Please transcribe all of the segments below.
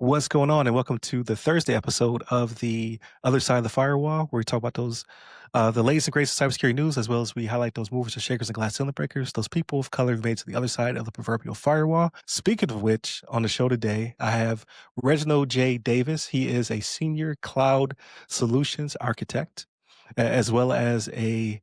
What's going on? And welcome to the Thursday episode of the Other Side of the Firewall, where we talk about the latest and greatest cybersecurity news, as well as we highlight those movers and shakers and glass ceiling breakers, those people of color who've made it to the other side of the proverbial firewall. Speaking of which, on the show today, I have Reginald J. Davis. He is a senior cloud solutions architect, as well as a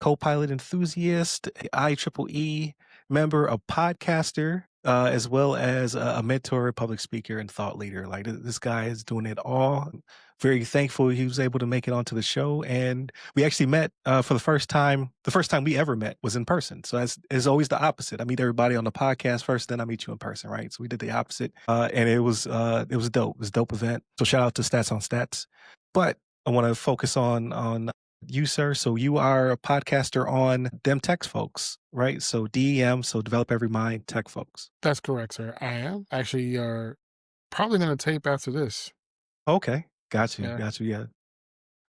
co-pilot enthusiast, IEEE member, a podcaster, as well as a mentor, public speaker, and thought leader. Like this guy is doing it all. I'm very thankful he was able to make it onto the show, and we actually met for the first time. The first time we ever met was in person. So that's is always the opposite. I meet everybody on the podcast first, then I meet you in person, right? So we did the opposite, and it was dope. It was a dope event. So shout out to Stats on Stats. But I want to focus on you, sir. So you are a podcaster on Dem Tech Folks, right? So DEM, so Develop Every Mind Tech Folks. That's correct, sir. I am. Actually, probably gonna tape after this. Okay, got you, Yeah. got you. Yeah,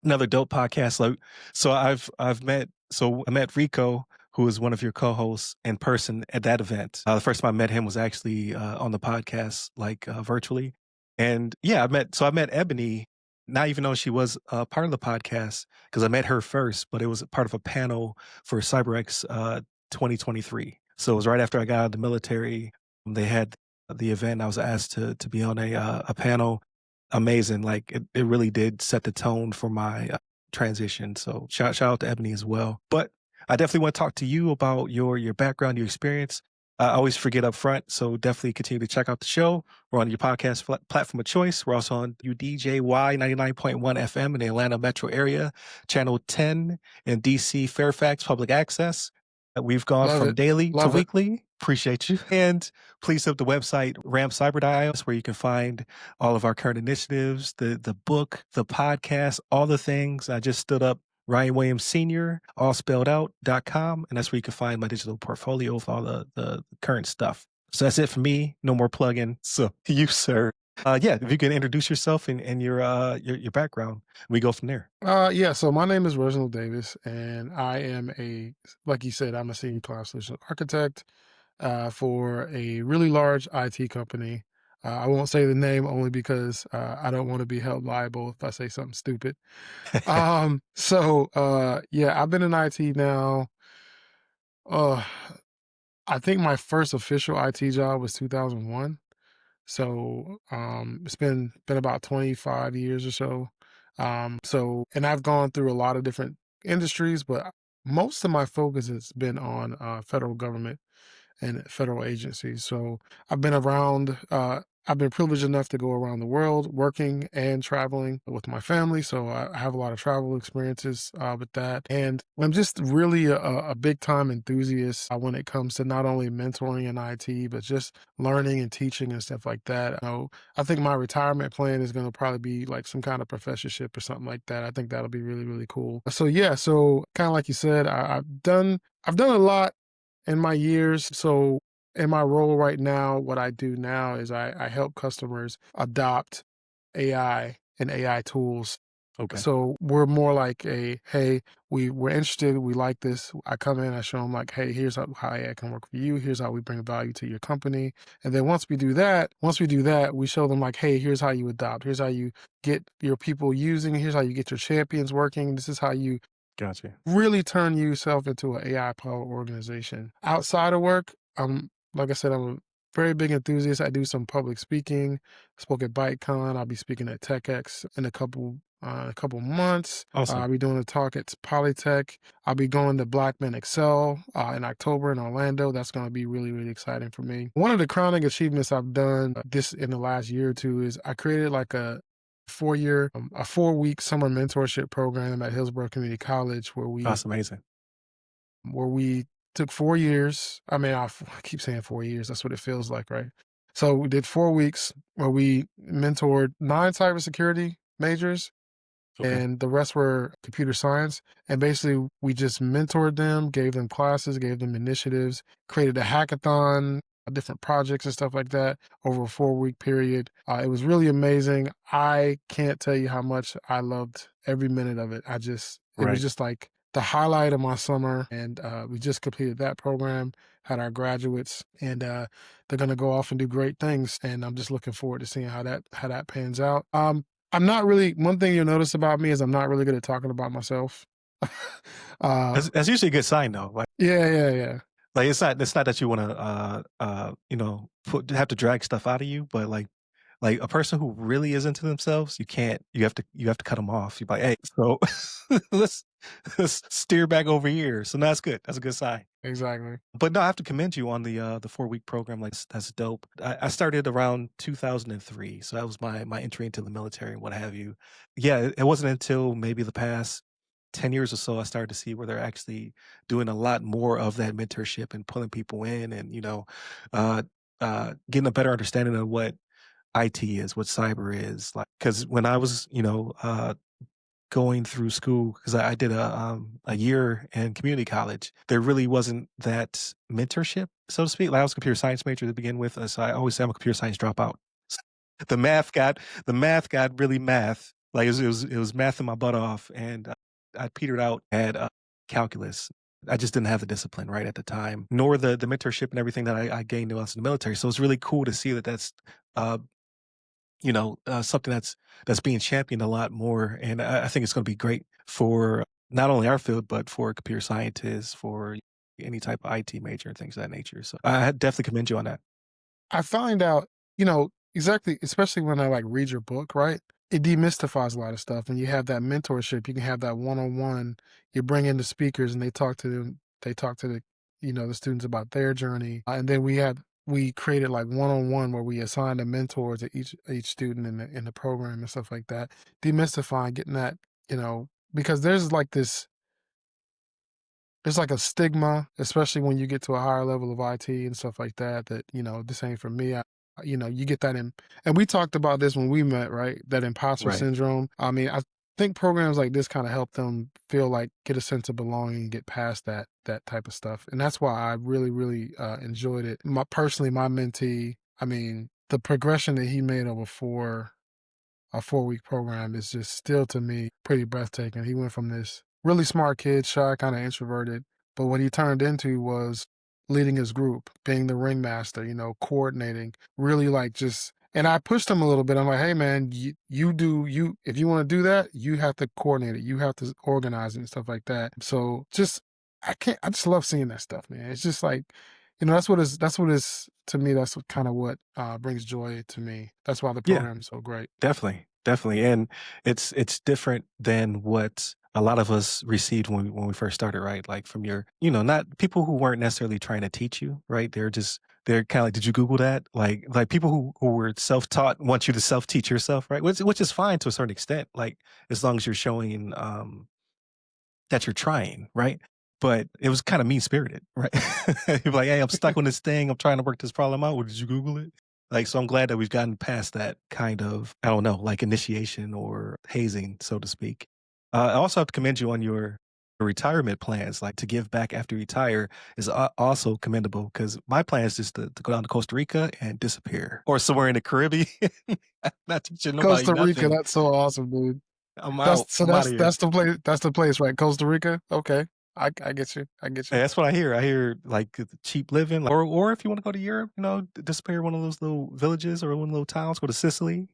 another dope podcast. Like, so I met Rico, who is one of your co-hosts, in person at that event. The first time I met him was actually on the podcast, like virtually, and yeah, I met Ebony. Not even though she was part of the podcast, because I met her first, but it was part of a panel for CyberX 2023. So it was right after I got out of the military. They had the event. I was asked to be on a panel. Amazing. Like it really did set the tone for my transition. So shout out to Ebony as well. But I definitely want to talk to you about your background, your experience. I always forget up front, so definitely continue to check out the show. We're on your podcast platform of choice. We're also on UDJY 99.1 FM in the Atlanta metro area, channel 10 in DC Fairfax Public Access. We've gone Love from it. daily to Love it. weekly. Appreciate you. And please hit the website ramcyber.io, where you can find all of our current initiatives, the book, the podcast, all the things. I just stood up Ryan Williams Sr., all spelled out.com. And that's where you can find my digital portfolio of all the current stuff. So that's it for me. No more plugging. So you, sir. Yeah, if you can introduce yourself and your background, we go from there. Yeah, so my name is Reginald Davis, and I am like you said, I'm a senior cloud solution architect for a really large IT company. I won't say the name only because I don't want to be held liable if I say something stupid. Yeah, I've been in IT now. Uh, I think my first official IT job was 2001. So, it's been about 25 years or so. And I've gone through a lot of different industries, but most of my focus has been on federal government and federal agencies. So I've been around, I've been privileged enough to go around the world working and traveling with my family. So I have a lot of travel experiences with that. And I'm just really a big time enthusiast when it comes to not only mentoring in IT, but just learning and teaching and stuff like that. I think my retirement plan is going to probably be like some kind of professorship or something like that. I think that'll be really, really cool. So yeah, so kind of like you said, I've done a lot in my years. So in my role right now, what I do now is I help customers adopt AI and AI tools. Okay. So we're more like hey, we're interested, we like this. I come in, I show them like, hey, here's how AI can work for you. Here's how we bring value to your company. And then once we do that, we show them like, hey, here's how you adopt. Here's how you get your people using. Here's how you get your champions working. This is how you Gotcha. really turn yourself into an AI powered organization. Outside of work, like I said, I'm a very big enthusiast. I do some public speaking. Spoke at ByteCon. I'll be speaking at TechX in a couple months. Awesome. I'll be doing a talk at Polytech. I'll be going to Blackman Excel in October in Orlando. That's going to be really, really exciting for me. One of the crowning achievements I've done this in the last year or two is I created like a 4-week summer mentorship program at Hillsborough Community College That's amazing. where we took 4 years. I mean, I keep saying 4 years. That's what it feels like, right? So we did 4 weeks where we mentored 9 cybersecurity majors, Okay. and the rest were computer science. And basically, we just mentored them, gave them classes, gave them initiatives, created a hackathon, different projects and stuff like that over a 4-week period. It was really amazing. I can't tell you how much I loved every minute of it. It was Right. just like the highlight of my summer, and we just completed that program, had our graduates, and they're going to go off and do great things. And I'm just looking forward to seeing how that pans out. I'm not really. One thing you'll notice about me is I'm not really good at talking about myself. uh, That's usually a good sign though. yeah, yeah, yeah. Like it's not that you want to have to drag stuff out of you, but like a person who really is into themselves, you have to cut them off. You're like, hey, so let's let's steer back over here. So no, that's good. That's a good sign. Exactly. But no, I have to commend you on the 4-week program. Like that's dope. I started around 2003, so that was my entry into the military and what have you. Yeah, it wasn't until maybe the past 10 years or so I started to see where they're actually doing a lot more of that mentorship and pulling people in, and uh, getting a better understanding of what IT is, what cyber is. Like, because when I was going through school, because I did a year in community college. There really wasn't that mentorship, so to speak. Like I was a computer science major to begin with, so I always say I'm a computer science dropout. The math got the math got really math. Like it was mathing my butt off, and I petered out at calculus. I just didn't have the discipline right at the time, nor the mentorship and everything that I gained while I was in the military. So it's really cool to see that that's uh, something that's being championed a lot more, and I think it's going to be great for not only our field but for computer scientists, for any type of IT major and things of that nature. So I definitely commend you on that. I find out, exactly, especially when I like read your book, right? It demystifies a lot of stuff. When you have that mentorship, you can have that one-on-one. You bring in the speakers and they talk to the students about their journey. And then we created like one-on-one where we assign a mentor to each student in the program and stuff like that. Demystifying, getting that, because there's like a stigma, especially when you get to a higher level of IT and stuff like that, this ain't for me. You get that and we talked about this when we met, right? That imposter Right. syndrome. I mean, I think programs like this kind of help them feel like get a sense of belonging and get past that type of stuff. And that's why I really, really enjoyed it. Personally, my mentee, I mean, the progression that he made over a 4-week program is just still to me pretty breathtaking. He went from this really smart kid, shy, kind of introverted, but what he turned into was leading his group, being the ringmaster, coordinating, really like just. And I pushed him a little bit. I'm like, hey man, if you want to do that, you have to coordinate it. You have to organize it and stuff like that. So I just love seeing that stuff, man. It's just like, that's what is to me, that's kind of what brings joy to me. That's why the Yeah. program is so great. Definitely, definitely, and it's different than what a lot of us received when we first started, right? Like from your, not people who weren't necessarily trying to teach you, right? They're kind of like, did you Google that? Like people who were self taught want you to self teach yourself, right? Which is fine to a certain extent, like as long as you're showing that you're trying, right? But it was kind of mean spirited, right? You're like, hey, I'm stuck on this thing. I'm trying to work this problem out. Well, did you Google it? Like, so I'm glad that we've gotten past that kind of, I don't know, like initiation or hazing, so to speak. I also have to commend you on your retirement plans, like to give back after you retire is also commendable because my plan is just to go down to Costa Rica and disappear or somewhere in the Caribbean, not teaching nobody Costa Rica, nothing. that's so awesome, dude. I'm That's out. so I'm out of here. that's the place, right? Costa Rica? Okay. I get you. I get Yeah, you. that's what I hear. I hear like the cheap living, or if you want to go to Europe, disappear one of those little villages or one of the little towns. Go to Sicily.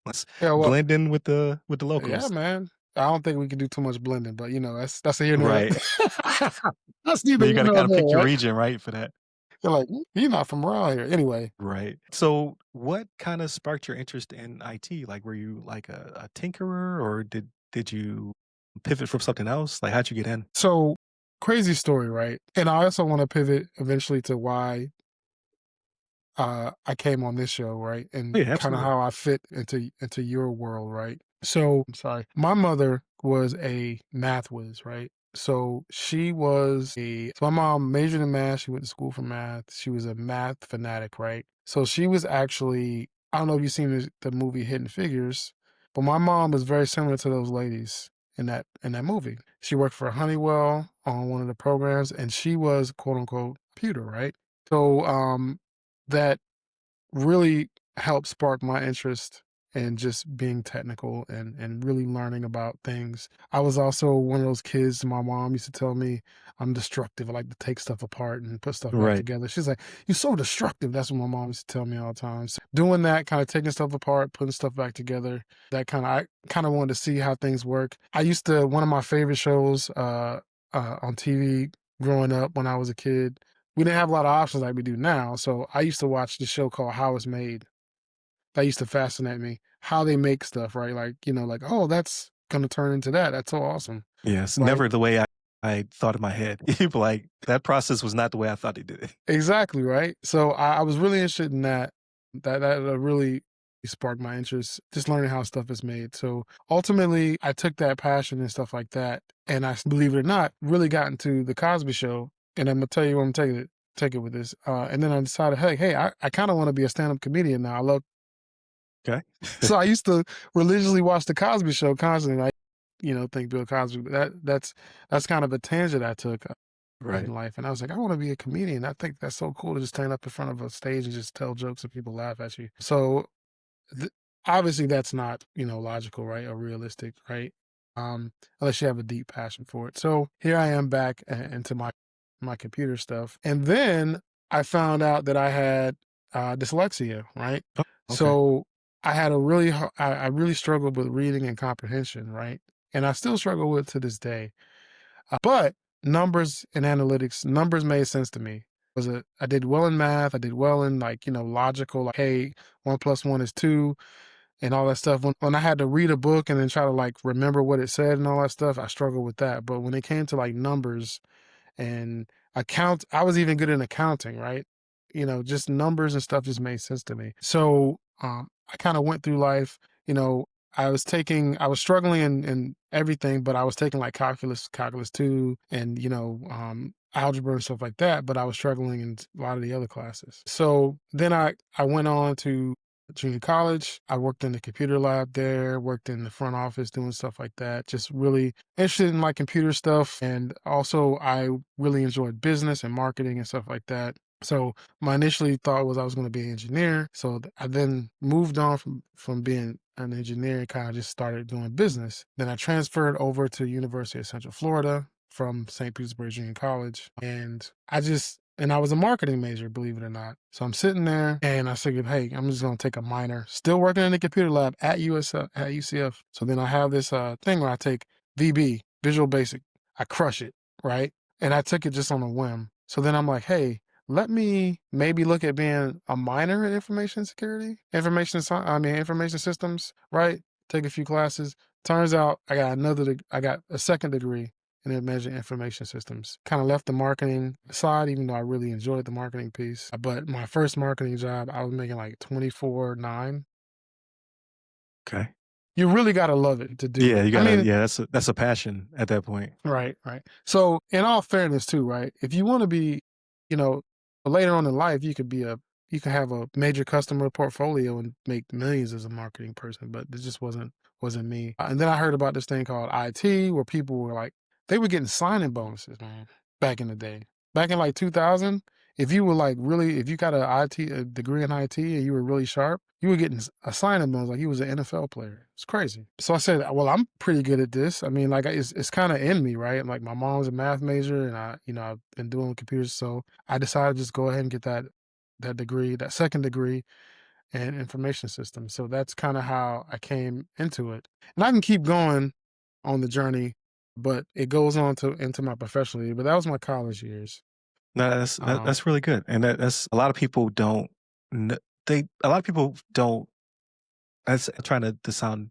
Let's Yeah, well, blend in with the yeah, locals. man. I don't think we can do too much blending, but that's a here nor Right. there. That's But neither you here got to nor kind of there, pick your right? region, right, for that. You're like, You're not from around here." Anyway, Right. So, what kind of sparked your interest in IT? Like, were you like a tinkerer, or did you pivot from something else? Like, how'd you get in? so crazy story, right? And I also want to pivot eventually to why I came on this show, right? Oh, And yeah, kind of absolutely. how I fit into your world, right? So, I'm sorry. My mother was a math whiz, right? So my mom majored in math. She went to school for math. She was a math fanatic, right? So she was actually, I don't know if you've seen the movie Hidden Figures, but my mom was very similar to those ladies in that movie. She worked for Honeywell on one of the programs, and she was quote unquote computer, right? So that really helped spark my interest and just being technical and really learning about things. I was also one of those kids my mom used to tell me I'm destructive. I like to take stuff apart and put stuff back Right. together. She's like, "You're so destructive." That's what my mom used to tell me all the time. So doing that, kind of taking stuff apart, putting stuff back together, that kind of I kind of wanted to see how things work. I used to one of my favorite shows on TV growing up when I was a kid. We didn't have a lot of options like we do now, so I used to watch this show called How It's Made. That used to fascinate me. How they make stuff, right? Like, like, "Oh, that's gonna turn into that. That's so awesome." Yeah, it's Right? never the way I thought in my head. You'd be like, that process was not the way I thought they did it. Exactly, right? So I was really interested in that. That really sparked my interest, just learning how stuff is made. So ultimately, I took that passion and stuff like that, and believe it or not, really got into the Cosby Show. And I'm gonna tell you where I'm taking take it with this. And then I decided, hey, I kind of want to be a stand-up comedian now. I love Okay. so I used to religiously watch the Cosby Show constantly. I, think Bill Cosby. But that's kind of a tangent I took Right. in life, and I was like, I want to be a comedian. I think that's so cool to just stand up in front of a stage and just tell jokes and people laugh at you. So th- obviously, that's not logical, right, or realistic, right? Unless you have a deep passion for it. So here I am back into my computer stuff, and then I found out that I had dyslexia, right? Oh, okay. So I had a really I really struggled with reading and comprehension, right? And I still struggle with to this day. But numbers and analytics, numbers made sense to me. I did well in math. I did well in like logical, like hey, 1 plus 1 is 2, and all that stuff. When I had to read a book and then try to like remember what it said and all that stuff, I struggled with that. But when it came to like numbers and I was even good in accounting, right? Just numbers and stuff just made sense to me. So I kind of went through life, you know, I was struggling in everything, but I was taking like calculus 2 and, algebra and stuff like that, but I was struggling in a lot of the other classes. So then I went on to junior college. I worked in the computer lab there, worked in the front office doing stuff like that. Just really interested in like computer stuff. And also I really enjoyed business and marketing and stuff like that. So my initially thought was I was going to be an engineer. So I then moved on from being an engineer and kind of just started doing business. Then I transferred over to University of Central Florida from St. Petersburg Junior College. And I was a marketing major, believe it or not. So I'm sitting there and I figured, hey, I'm just going to take a minor, still working in the computer lab at at UCF. So then I have this thing where I take VB, Visual Basic. I crush it, right? And I took it just on a whim. So then I'm like, hey, let me maybe look at being a minor in information security, information systems, right? Take a few classes. Turns out I got a second degree and then measure information systems. Kind of left the marketing side, even though I really enjoyed the marketing piece. But my first marketing job, I was making like 24.9. Okay. You really got to love it to do Yeah, it. you I gotta mean, yeah, that's a passion at that point. right, right. So in all fairness too, right? If you want to be, you know, later on in life, you can have a major customer portfolio and make millions as a marketing person, but it just wasn't me. And then I heard about this thing called IT where people were like they were getting signing bonuses, man, back in the day. Back in like 2000, if you got a degree in IT and you were really sharp, you were getting a signing bonus like you was an NFL player. It's crazy. So I said, well, I'm pretty good at this. I mean, like it's kind of in me, right? Like my mom's a math major and I've been doing computers. So I decided to just go ahead and get that degree, that second degree in information systems. So that's kind of how I came into it. And I can keep going on the journey, but it goes on to into my professional year. But that was my college years. No, Um, that's really good, and that's a lot of people don't kn they a lot of people don't that's trying to sound,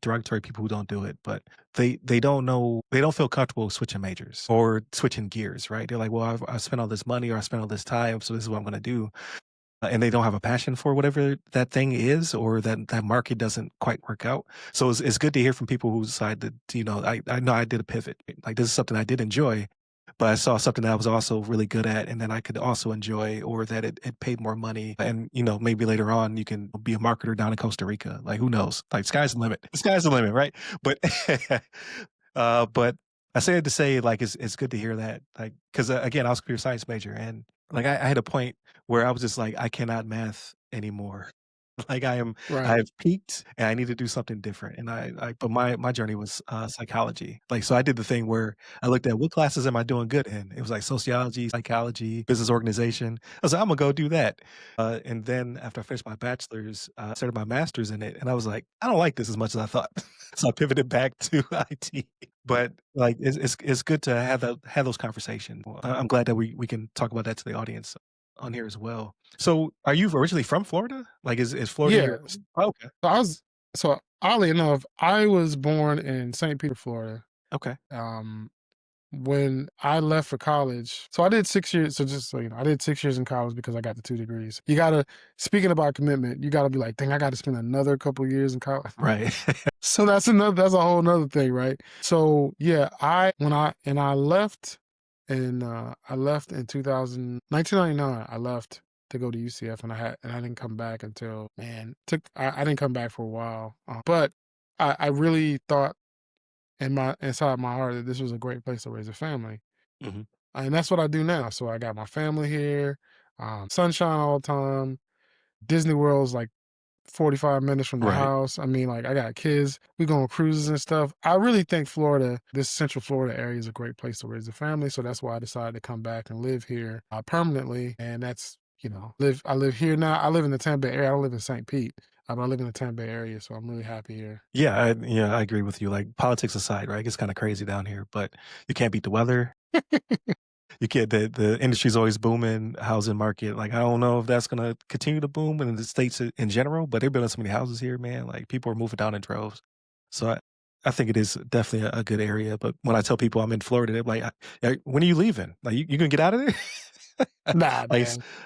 derogatory, people who don't do it, but they don't know they don't feel comfortable switching majors or switching gears, right? They're like, "Well, I've spent all this money or I spent all this time, so this is what I'm gonna do." And they don't have a passion for whatever that thing is, or that market doesn't quite work out. So it's good to hear from people who decide that, I know I did a pivot. Like this is something I did enjoy, but I saw something that I was also really good at and then I could also enjoy, or that it paid more money. And, maybe later on you can be a marketer down in Costa Rica. Like who knows? Like sky's the limit. The sky's the limit, right? But but I say it to say like it's good to hear that. Like because again, I was a computer science major and like I had a point where I was just like, I cannot math anymore. Like I Right. have peaked and I need to do something different. And but my journey was psychology. Like, so I did the thing where I looked at what classes am I doing good in? It was like sociology, psychology, business organization. I was like, I'm gonna go do that. And then after I finished my bachelor's, I started my master's in it. And I was like, I don't like this as much as I thought. So I pivoted back to IT. But like it's good to have those conversations. I'm glad that we can talk about that to the audience on here as well. So, are you originally from Florida? Like, is Florida your Yes. home? Oh, okay, So I was so oddly enough, I was born in St. Peter, Florida. okay, Um, when I left for college, so I did 6 years. So just so you know, I did 6 years in college because I got the 2 degrees. You gotta, speaking about commitment, you gotta be like, dang, I got to spend another couple years in college. right. So that's a whole nother thing, right? So yeah, I left I left in 2000 1999. I left to go to UCF, and I didn't come back until, man, I didn't come back for a while. But I really thought inside my heart that this was a great place to raise a family. Mhm. And that's what I do now. So I got my family here, sunshine all the time. Disney World's like 45 minutes from the Right. house. I mean, like, I got kids. We go on cruises and stuff. I really think Florida, this Central Florida area, is a great place to raise a family. So that's why I decided to come back and live here permanently. And that's, I live here now. I live in the Tampa Bay area. I don't live in St. Pete, but I live in the Tampa Bay area. So I'm really happy here. Yeah, I agree with you. Like, politics aside, right? It's kinda crazy down here, but you can't beat the weather. You can't the industry's always booming, housing market, like, I don't know if that's gonna continue to boom in the States in general, but they're building so many houses here, man, like, people are moving down in droves. So I think it is definitely a good area, but when I tell people I'm in Florida, they're like, when are you leaving? Like, you gonna get out of there?" Nah,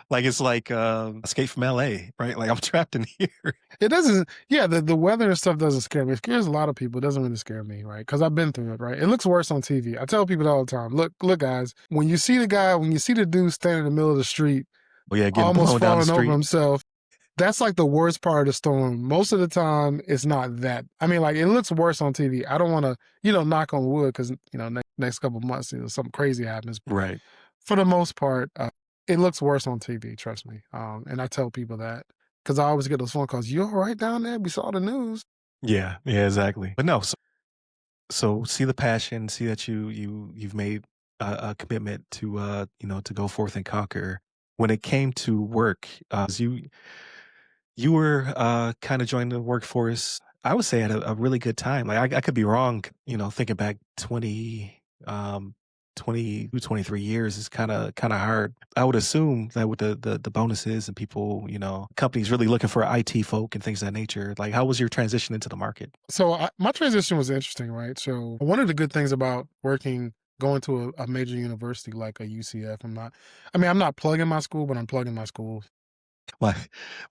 Like, it's man. Escape from LA, right? Like, I'm trapped in here. It doesn't, yeah, the weather and stuff doesn't scare me. It scares a lot of people. It doesn't really scare me, right? Because I've been through it, right? It looks worse on TV. I tell people that all the time. Look, guys, when you see the dude standing in the middle of the street, Well, yeah, getting almost blown down the falling over street. himself, that's like the worst part of the storm. Most of the time, it's not that. I mean, like, it looks worse on TV. I don't want to, knock on wood because, next couple months, something crazy happens. Right. For the most part, it looks worse on TV, trust me. And I tell people that because I always get those phone calls. You all right down there? We saw the news. Yeah, exactly. But no, so see the passion, see that you've made a commitment to, to go forth and conquer. When it came to work, you were, kinda joining the workforce, I would say at a really good time. Like, I could be wrong, thinking back 22, 23 years is kinda hard. I would assume that with the bonuses and people, companies really looking for IT folk and things of that nature. Like, how was your transition into the market? So my transition was interesting, right? So one of the good things about going to a major university like a UCF, I'm not plugging my school, but I'm plugging my school. My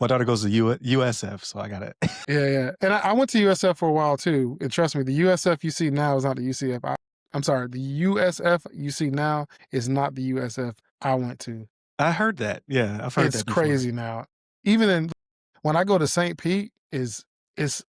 my daughter goes to USF, so I got it. Yeah, yeah. And I went to USF for a while too. And trust me, the USF you see now is not the UCF. I'm sorry, the USF you see now is not the USF I went to. I heard that. Yeah, I've heard It's that before. crazy now. Even when I go to St. Pete, it's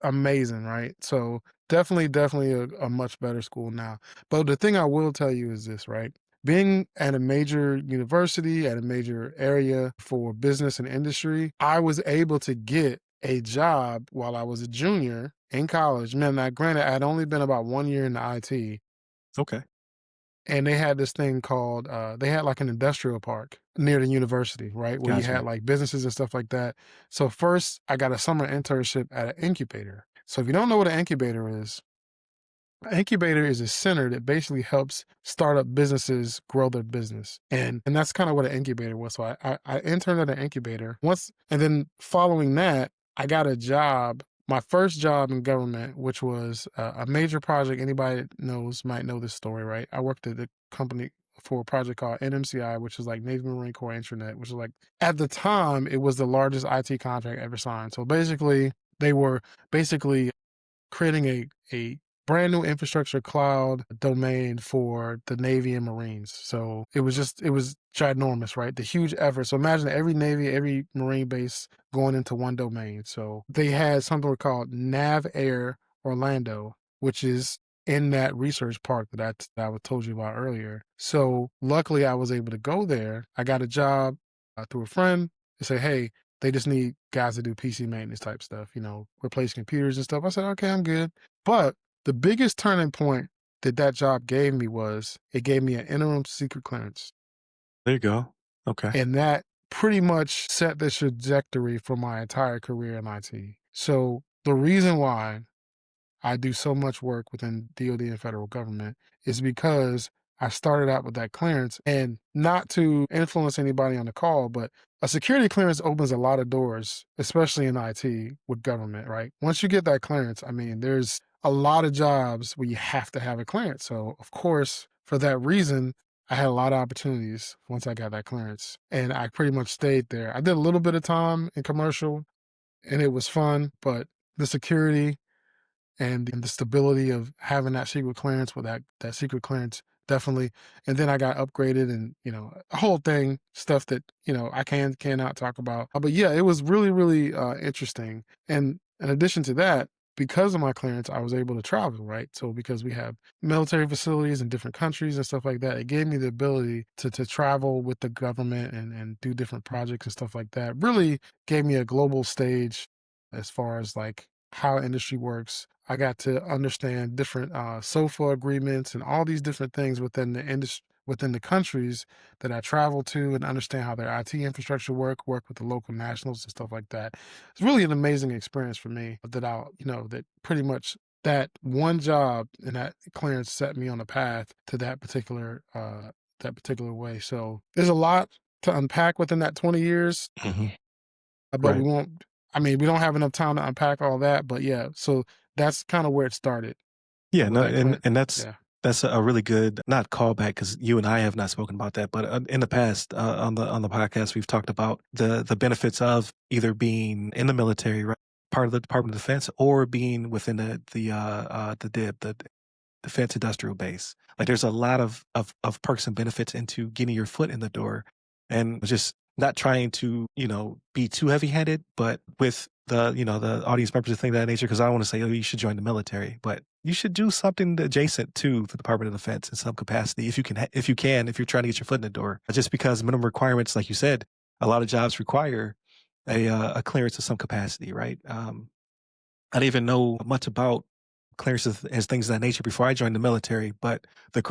amazing, right? So definitely a much better school now. But the thing I will tell you is this, right? Being at a major university, at a major area for business and industry, I was able to get a job while I was a junior in college. Man, now granted, I'd only been about 1 year in the IT, Okay, and they had this thing called they had like an industrial park near the university, right? Where you had gotcha. like businesses and stuff like that. So first I got a summer internship at an incubator. So if you don't know what an incubator is, an incubator is a center that basically helps startup businesses grow their business. And that's kind of what an incubator was. So I interned at an incubator once, and then following that, I got a job, my first job in government, which was a major project. Anybody that knows might know this story, right? I worked at the company for a project called NMCI, which is like Navy Marine Corps Intranet, which is like, at the time, it was the largest IT contract ever signed. So basically, they were basically creating a brand new infrastructure cloud domain for the Navy and Marines. So it was ginormous, right? The huge effort. So imagine every Navy, every Marine base going into one domain. So they had something called Nav Air Orlando, which is in that research park that I told you about earlier. So luckily I was able to go there. I got a job through a friend to say, hey, They just need guys to do PC maintenance type stuff, replace computers and stuff. I said, okay, I'm good. But the biggest turning point that that job gave me was it gave me an interim secret clearance. There you go. Okay. And that pretty much set the trajectory for my entire career in IT. So the reason why I do so much work within DoD and federal government is because I started out with that clearance, and not to influence anybody on the call, but a security clearance opens a lot of doors, especially in IT with government, right? Once you get that clearance, I mean, there's a lot of jobs where you have to have a clearance. So, of course, for that reason, I had a lot of opportunities once I got that clearance, and I pretty much stayed there. I did a little bit of time in commercial, and it was fun, but the security and the stability of having that secret clearance with that secret clearance definitely. And then I got upgraded and, a whole thing, stuff that, I cannot talk about. But yeah, it was really, really interesting. And in addition to that, because of my clearance, I was able to travel, right? So because we have military facilities in different countries and stuff like that, it gave me the ability to travel with the government and do different projects and stuff like that. Really gave me a global stage as far as like how industry works. I got to understand different SOFA agreements and all these different things within the industry, within the countries that I travel to, and understand how their IT infrastructure work with the local nationals and stuff like that. It's really an amazing experience for me that pretty much that one job and that clearance set me on a path to that particular way. So there's a lot to unpack within that 20 years, Mhm. but we Right. won't. I mean, we don't have enough time to unpack all that, but yeah. So that's kind of where it started Yeah, with no, that and clear. and that's Yeah. that's a really good not callback because you and I have not spoken about that, but in the past on the podcast we've talked about the benefits of either being in the military, right, part of the Department of Defense, or being within the DIB, the defense industrial base. Like there's a lot of perks and benefits into getting your foot in the door and just not trying to, be too heavy handed, but with the audience members and things of that nature, because I don't want to say, oh, you should join the military, but you should do something adjacent to the Department of Defense in some capacity if you can, if you're trying to get your foot in the door. Just because minimum requirements, like you said, a lot of jobs require a clearance of some capacity, right? I didn't even know much about clearances and things of that nature before I joined the military, but the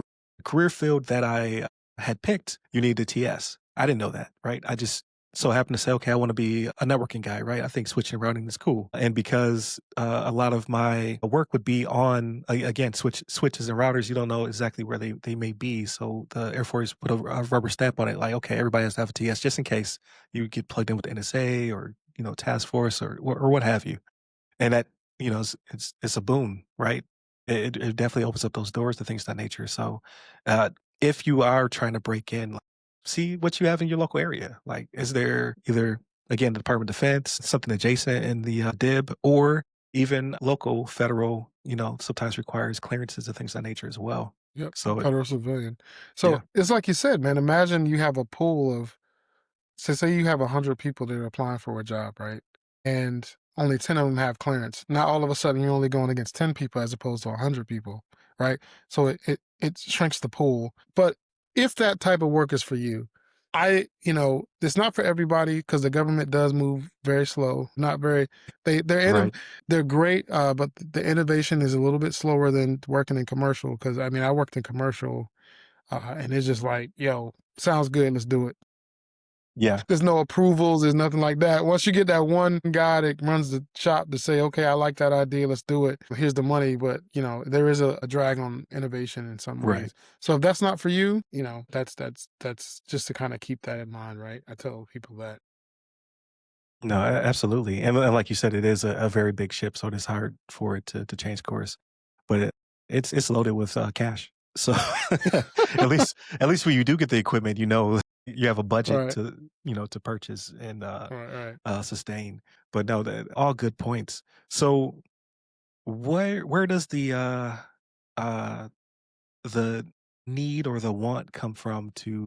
career field that I had picked, you need a TS. I didn't know that, right? I just so happened to say, okay, I want to be a networking guy, right? I think switching and routing is cool. And because a lot of my work would be on, again, switches and routers, you don't know exactly where they may be. So the Air Force put a rubber stamp on it, like, okay, everybody has to have a TS just in case you get plugged in with the NSA or, task force or what have you. And that, it's a boon, right? It definitely opens up those doors to things of that nature. So, uh, if you are trying to break in, like, see what you have in your local area. Like, is there either, again, the Department of Defense, something adjacent in the, DIB, or even local federal, sometimes requires clearances and things of that nature as well. Yep. So Federal civilian. yeah, So it's like you said, man. Imagine you have a pool of say you have 100 people that are applying for a job, right? And only 10 of them have clearance. Now all of a sudden you're only going against 10 people as opposed to 100 people, right? So it shrinks the pool. But if that type of work is for you, it's not for everybody because the government does move very slow. Not very right. they're great, but the innovation is a little bit slower than working in commercial. Because I mean, I worked in commercial, and it's just like, yo, sounds good, let's do it. Yeah. There's no approvals, there's nothing like that. Once you get that one guy that runs the shop to say, "Okay, I like that idea, let's do it. Here's the money," but, there is a drag on innovation in some Right. ways. So if that's not for you, that's just to kinda keep that in mind, right? I tell people that. No, absolutely. And like you said, it is a very big ship, so it is hard for it to change course. But it's loaded with cash. So at least when you do get the equipment, you have a budget Right, to purchase and right. sustain. But no, that all good points. So where does uh the need or the want come from to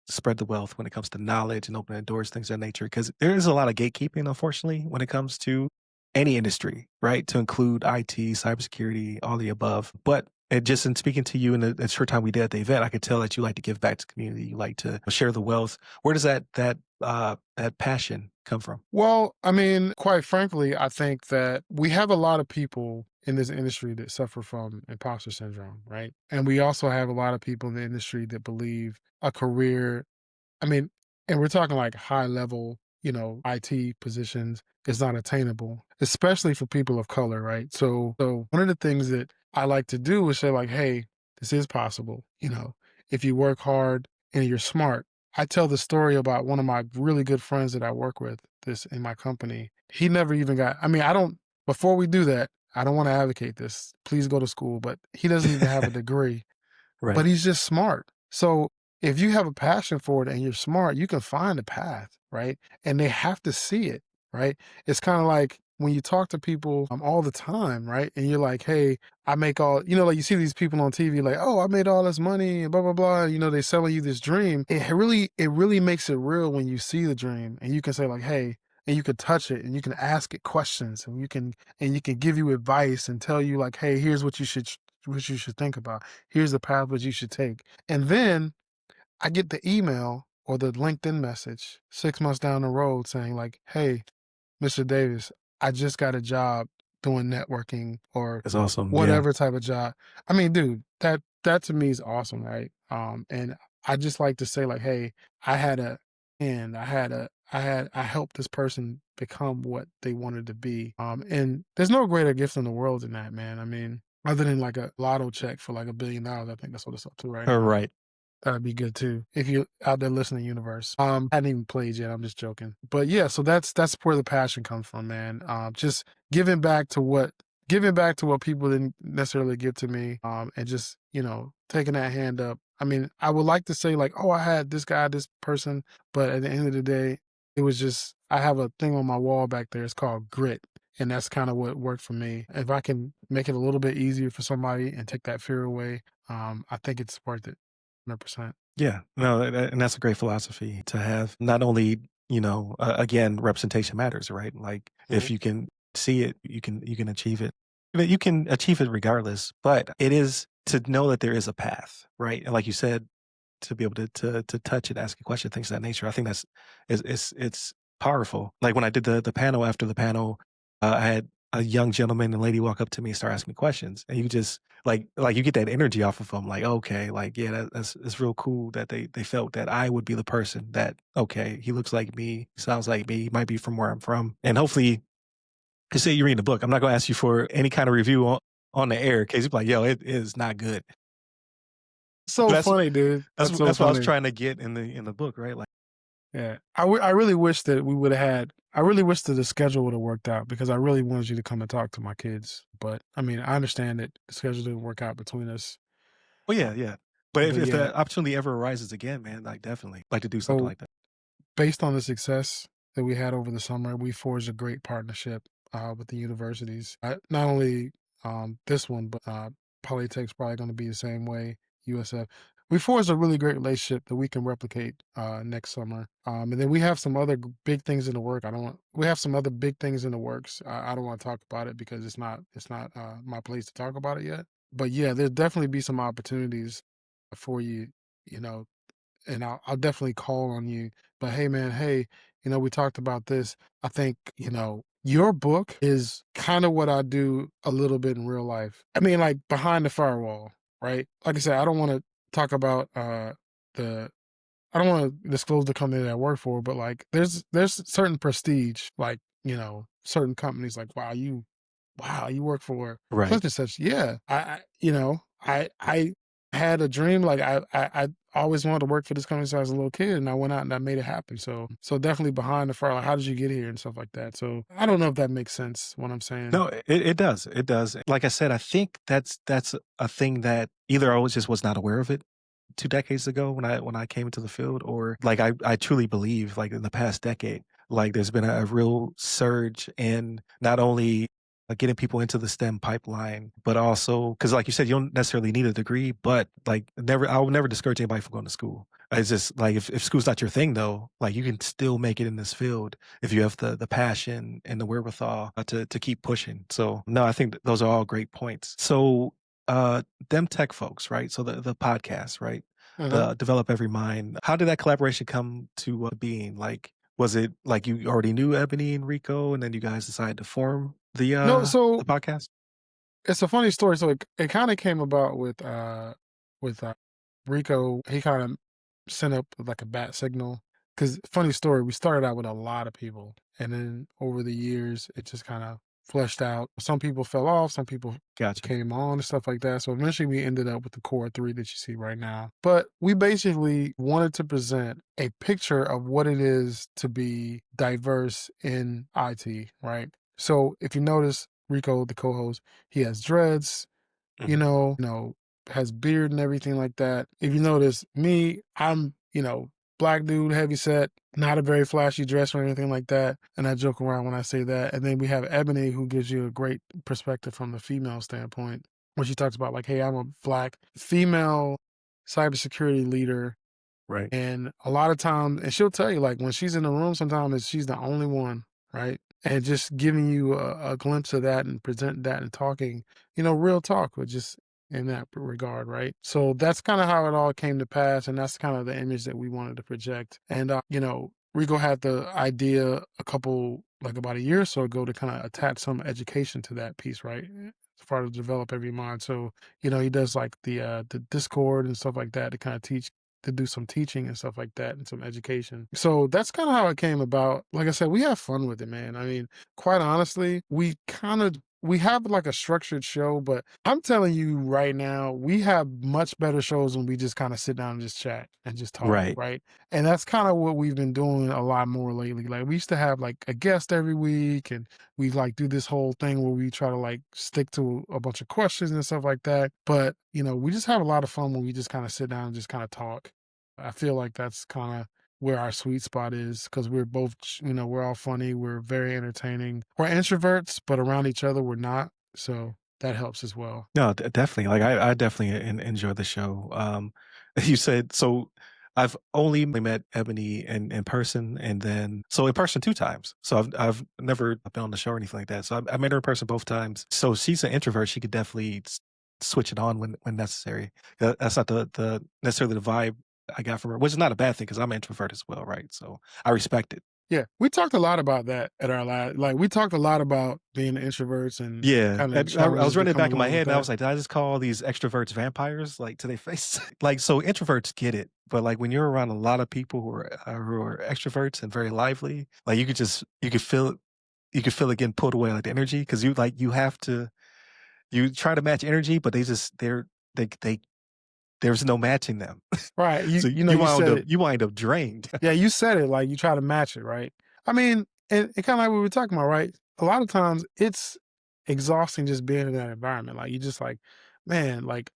spread the wealth when it comes to knowledge and opening doors, things of that nature? Because there is a lot of gatekeeping, unfortunately, when it comes to any industry, right? To include IT, cybersecurity, all the above. But just in speaking to you in the short time we did at the event, I could tell that you like to give back to the community. You like to share the wealth. Where does that passion come from? Well, I mean, quite frankly, I think that we have a lot of people in this industry that suffer from imposter syndrome, right? And we also have a lot of people in the industry that believe a career, I mean, and we're talking like high level, IT positions is not attainable, especially for people of color, right? So one of the things that I like to do is say like, hey, this is possible. If you work hard and you're smart. I tell the story about one of my really good friends that I work with this in my company. He never even got, I mean, I don't, before we do that, I don't want to advocate this. Please go to school, but he doesn't even have a degree, Right. but he's just smart. So if you have a passion for it and you're smart, you can find a path, right? And they have to see it, right? It's kind of like when you talk to people all the time, right? And you're like, hey, I make all, like you see these people on TV like, oh, I made all this money and blah, blah, blah. They're selling you this dream. It really makes it real when you see the dream and you can say like, hey, and you can touch it and you can ask it questions and you can give you advice and tell you like, hey, here's what you should think about. Here's the path that you should take. And then I get the email or the LinkedIn message 6 months down the road saying like, hey, Mr. Davis, I just got a job doing networking or That's awesome. Yeah. whatever type of job. I mean, dude, that to me is awesome, right? And I just like to say like, hey, I had a and I helped this person become what they wanted to be. And there's no greater gift in the world than that, man. I mean, other than like a lotto check for like $1 billion, I think that's what it's up to right All now. right. That'd be good too. If you out there listening, universe. I hadn't even played yet. I'm just joking. But yeah, so that's where the passion comes from, man. Just giving back to what people didn't necessarily give to me. And just, taking that hand up. I mean, I would like to say like, oh, I had this guy, this person, but at the end of the day, it was just I have a thing on my wall back there. It's called grit. And that's kind of what worked for me. If I can make it a little bit easier for somebody and take that fear away, I think it's worth it. 100%. Yeah, no, and that's a great philosophy to have. Not only, again, representation matters, right? Like Mhm. if you can see it, you can achieve it. You can achieve it regardless, but it is to know that there is a path, right? And like you said, to be able to touch it, ask a question, things of that nature. I think that's it's powerful. Like when I did the panel, after the panel, I had a young gentleman and lady walk up to me and start asking me questions, and you just you get that energy off of them. Like, okay, like yeah, that's it's real cool that they felt that I would be the person that, okay, he looks like me, he sounds like me, he might be from where I'm from, and hopefully, cause say you read the book, I'm not gonna ask you for any kind of review on the air, cause you're like, yo, it is not good. But So funny, dude. that's That's so that's what I was funny. trying to get in the book, right? Like, Yeah. I really wish that we would've had I really wish that the schedule would've worked out because I really wanted you to come and talk to my kids. But, I mean, I understand that the schedule didn't work out between us. well, Uh, yeah, yeah. But if but if yeah. the opportunity ever arises again, man, like definitely like to do something So like that. based on the success that we had over the summer, we forged a great partnership with the universities. Not only this one, but Polytech's probably going to be the same way. USF. We forged a really great relationship that we can replicate next summer. And then we have some other big things in the work. I don't want. We have some other big things in the works. I don't want to talk about it because it's not my place to talk about it yet. But yeah, there'll definitely be some opportunities for you. You know, and I'll definitely call on you. But hey, man, hey, we talked about this. I think, your book is kind of what I do a little bit in real life. I mean, like behind the firewall, right? Like I said, I don't want to talk about the I don't want to disclose the company that I work for, but like there's certain prestige, like, certain companies like, wow, you work for Right. such and such. Yeah. I had a dream. Like I always wanted to work for this company since I was a little kid and I went out and I made it happen. So definitely behind the fire, like how did you get here and stuff like that. So I don't know if that makes sense what I'm saying. No, it does. It does. Like I said, I think that's a thing that either I was not aware of it 2 decades ago when I came into the field, or like I truly believe like in the past decade, like there's been a real surge in not only getting people into the STEM pipeline, but also because like you said, you don't necessarily need a degree, but like I will never discourage anybody from going to school. It's just like if school's not your thing though, like you can still make it in this field if you have the passion and the wherewithal to keep pushing. So no, I think those are all great points. So them tech folks, right? So the podcast, right? Uh-huh. The Develop Every Mind. How did that collaboration come to being? Like, Was it like you already knew Ebony and Rico, and then you guys decided to form No, the so podcast? it's a funny story. So it kind of came about with Rico. He kind of sent up like a bat signal. Because funny story, we started out with a lot of people, and then over the years, it just kind of fleshed out. Some people fell off, some people Gotcha. came on and stuff like that. So eventually, we ended up with the core three that you see right now. But we basically wanted to present a picture of what it is to be diverse in IT, right? So if you notice, Rico, the co-host, he has dreads, Mhm. has beard and everything like that. If you notice me, I'm, black dude, heavy set, not a very flashy dress or anything like that. And I joke around when I say that. And then we have Ebony, who gives you a great perspective from the female standpoint, where she talks about like, hey, I'm a black female cybersecurity leader, Right. and a lot of times, and she'll tell you, like, when she's in the room, sometimes she's the only one, right? And just giving you a glimpse of that and presenting that and talking, real talk, with just in that regard, right? So that's kind of how it all came to pass. And that's kind of the image that we wanted to project. And, Rico had the idea like about a year or so ago, to kind of attach some education to that piece, right? As far as develop every mind. So, he does like the Discord and stuff like that to kind of to do some teaching and stuff like that and some education. So that's kind of how it came about. Like I said, we have fun with it, man. I mean, quite honestly, we have like a structured show, but I'm telling you right now, we have much better shows when we just kind of sit down and just chat and just talk, Right. right? And that's kind of what we've been doing a lot more lately. Like we used to have like a guest every week, and we like do this whole thing where we try to like stick to a bunch of questions and stuff like that. But, we just have a lot of fun when we just kind of sit down and just kind of talk. I feel like that's kind of where our sweet spot is, because we're both, we're all funny. We're very entertaining. We're introverts, but around each other, we're not. So that helps as well. No, definitely. Like I definitely enjoy the show. You said so. I've only met Ebony in person, and then so in person two times. So I've never been on the show or anything like that. So I met her in person both times. So she's an introvert. She could definitely switch it on when necessary. That's not the necessarily the vibe I got from her, which is not a bad thing because I'm an introvert as well, right? So I respect it. Yeah, we talked a lot about that at our last. Like we talked a lot about being introverts and Yeah, kind of the and I was challenges that running it come back in my along with head, and I that. was like, "Did I just call these extroverts vampires, like, to their face?" Like, so introverts get it, but, like, when you're around a lot of people who are extroverts and very lively, like, you could feel it getting pulled away, like, the energy, because you have to you try to match energy, but they there's no matching them. Right. So You said it. you wind up drained. Yeah, you said it, like, you try to match it, right? I mean, and kinda like what we were talking about, right? A lot of times, it's exhausting just being in that environment, like, you just like, "Man," like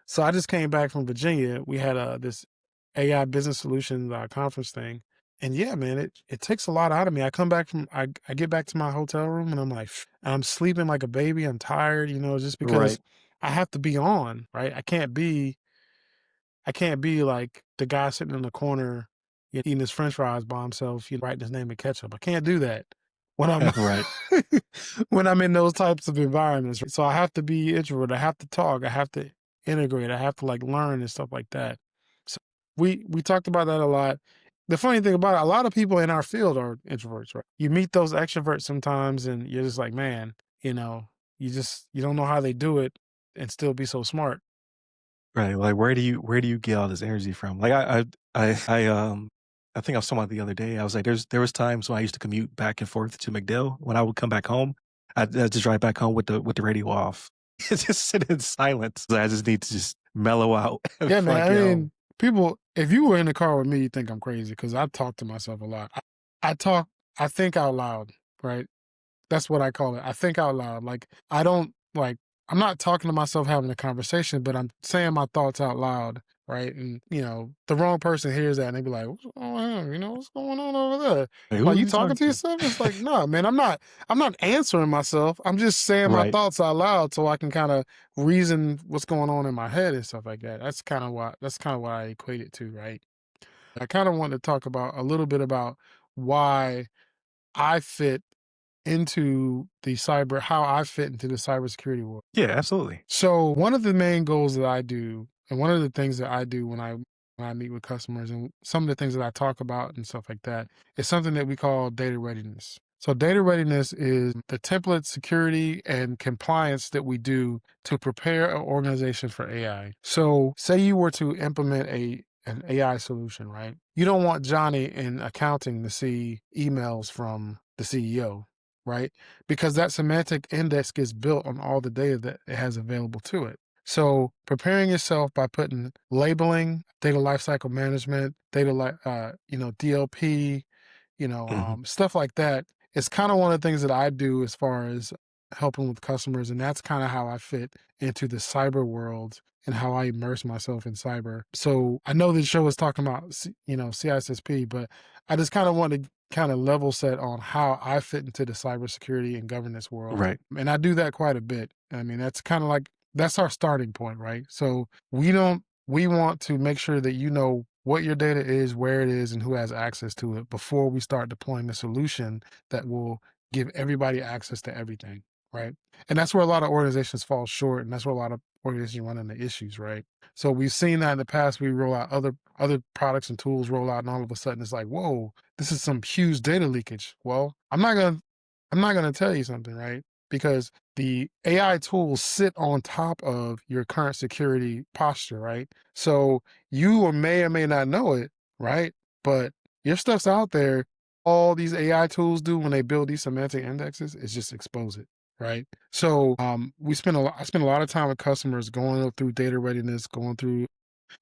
so I just came back from Virginia. We had, this AI business solutions, conference thing, and yeah, man, it takes a lot out of me. I get back to my hotel room, and I'm like, and I'm sleeping like a baby, I'm tired, just because Right. I have to be on, right? I can't be like the guy sitting in the corner, eating his french fries by himself, writing his name in ketchup. I can't do that when I'm Right. when I'm in those types of environments. So I have to be introvert. I have to talk. I have to integrate. I have to like learn and stuff like that. So we talked about that a lot. The funny thing about it, a lot of people in our field are introverts, right? You meet those extroverts sometimes and you're just like, man, you don't know how they do it and still be so smart. Right, like, where do you get all this energy from? Like, I think I was talking about the other day, I was like, there was times when I used to commute back and forth to McDill. When I would come back home, I'd just drive back home with the radio off. Just sit in silence. I just need to just mellow out Yeah, before I man. I get home. mean, people, if you were in the car with me, you think I'm crazy because I talk to myself a lot. I think out loud, right? That's what I call it. I think out loud. Like, I don't like, I'm not talking to myself having a conversation, but I'm saying my thoughts out loud, right? And, the wrong person hears that and they be like, what's going on? What's going on over there? Like, Like, "Who are you you talking talking to to?" yourself? It's like, no, man, I'm not answering myself. I'm just saying my Right. thoughts out loud so I can kind of reason what's going on in my head and stuff like that. That's kind of what I equate it to, right? I kind of want to talk about a little bit about why I fit how I fit into the cybersecurity world. Yeah, absolutely. So one of the main goals that I do, and one of the things that I do when I when I meet with customers. And some of the things that I talk about and stuff like that is something that we call data readiness. So, data readiness is the template security and compliance that we do to prepare an organization for AI. So, say you were to implement an AI solution, right? You don't want Johnny in accounting to see emails from the CEO, right? Because that semantic index gets built on all the data that it has available to it. So preparing yourself by putting labeling, data lifecycle management, DLP, Mhm. stuff like that. It's kind of one of the things that I do as far as helping with customers, and that's kind of how I fit into the cyber world and how I immerse myself in cyber. So I know the show is talking about CISSP, but I just kind of want to kind of level set on how I fit into the cybersecurity and governance world, Right. and I do that quite a bit. I mean, that's kind of like that's our starting point, right? So we want to make sure that you know what your data is, where it is, and who has access to it before we start deploying the solution that will give everybody access to everything, right? And that's where a lot of organizations fall short, and that's where a lot of organizations run into issues, right? So we've seen that in the past. We roll out other products and tools roll out, and all of a sudden it's like, whoa, this is some huge data leakage. Well, I'm not gonna tell you something, right? Because the AI tools sit on top of your current security posture, right? So you may or may not know it, right? But your stuff's out there. All these AI tools do when they build these semantic indexes is just expose it, right? So I spend a lot of time with customers going through data readiness, going through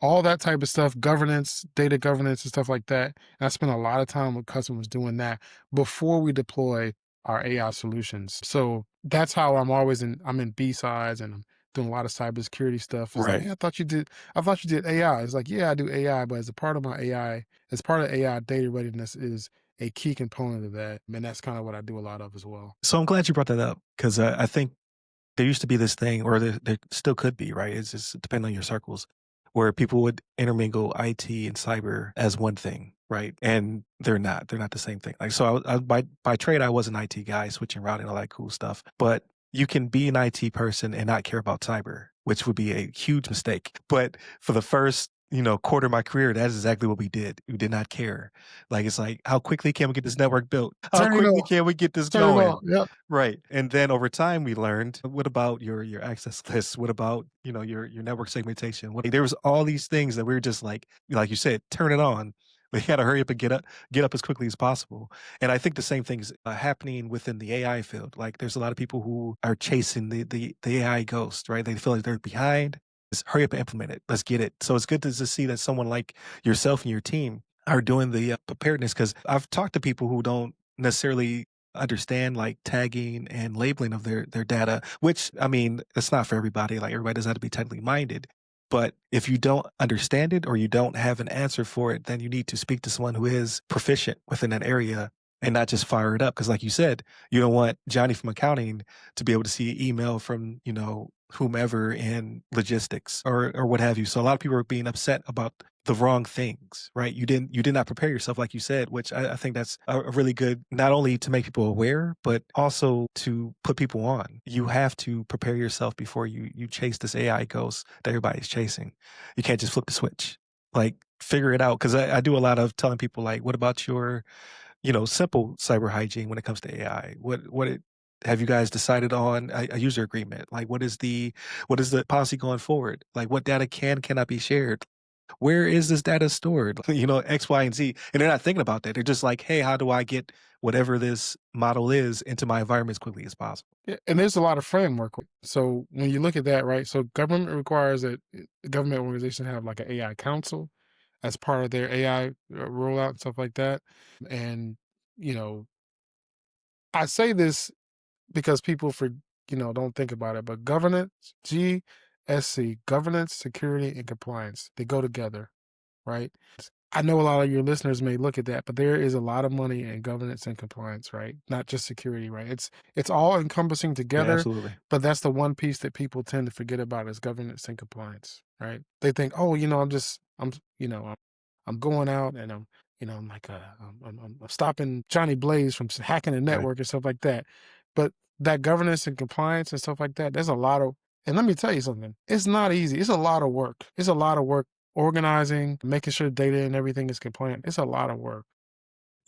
all that type of stuff, governance, data governance and stuff like that. And I spend a lot of time with customers doing that before we deploy our AI solutions. So that's how I'm in B sides and I'm doing a lot of cybersecurity stuff. It's like, Right. hey, I thought you did AI. It's like, yeah, I do AI, but as a part of my AI, as part of AI, data readiness is a key component of that. And that's kind of what I do a lot of as well. So I'm glad you brought that up because I think there used to be this thing, or there still could be, right? It's just depending on your circles, where people would intermingle IT and cyber as one thing, right? And they're not. They're not the same thing. Like, so by trade, I was an IT guy, switching routing, all that cool stuff. But you can be an IT person and not care about cyber, which would be a huge mistake. But for the first quarter of my career, that's exactly what we did. We did not care. Like, it's like, how quickly can we get this network built? How Turn it quickly on. can we get this Turn it going? on. Yep. Right. And then over time we learned, what about your access lists? What about, your network segmentation? There was all these things that we were just like you said, turn it on. We gotta hurry up and get up as quickly as possible. And I think the same thing's happening within the AI field. Like, there's a lot of people who are chasing the AI ghost, right? They feel like they're behind. Just hurry up and implement it. Let's get it. So it's good to just see that someone like yourself and your team are doing the preparedness, because I've talked to people who don't necessarily understand like tagging and labeling of their data, which, I mean, it's not for everybody. Like, everybody doesn't have to be technically minded. But if you don't understand it or you don't have an answer for it, then you need to speak to someone who is proficient within that area and not just fire it up. Because, like you said, you don't want Johnny from accounting to be able to see email from, whomever in logistics or what have you. So a lot of people are being upset about the wrong things, right? You did not prepare yourself, like you said, which I think that's a really good, not only to make people aware, but also to put people on. You have to prepare yourself before you chase this AI ghost that everybody's chasing. You can't just flip the switch. Like, figure it out. Cause I do a lot of telling people, like, what about your, simple cyber hygiene when it comes to AI? Have you guys decided on a user agreement? Like, what is the policy going forward? Like, what data cannot be shared? Where is this data stored? X, Y, and Z. And they're not thinking about that. They're just like, hey, how do I get whatever this model is into my environment as quickly as possible? Yeah, and there's a lot of framework. So when you look at that, right? So government requires that government organizations have like an AI council as part of their AI rollout and stuff like that. And you know, I say this because people don't think about it, but governance, GSC, governance, security, and compliance, they go together, right? I know a lot of your listeners may look at that, but there is a lot of money in governance and compliance, right? Not just security, right? It's all encompassing Yeah, together, absolutely. but that's the one piece that people tend to forget about is governance and compliance, right? They think, oh, I'm going out and I'm like I'm stopping Johnny Blaze from hacking the Right. network and stuff like that. But that governance and compliance and stuff like that, there's a lot of, and let me tell you something, it's not easy. It's a lot of work. It's a lot of work organizing, making sure data and everything is compliant. It's a lot of work.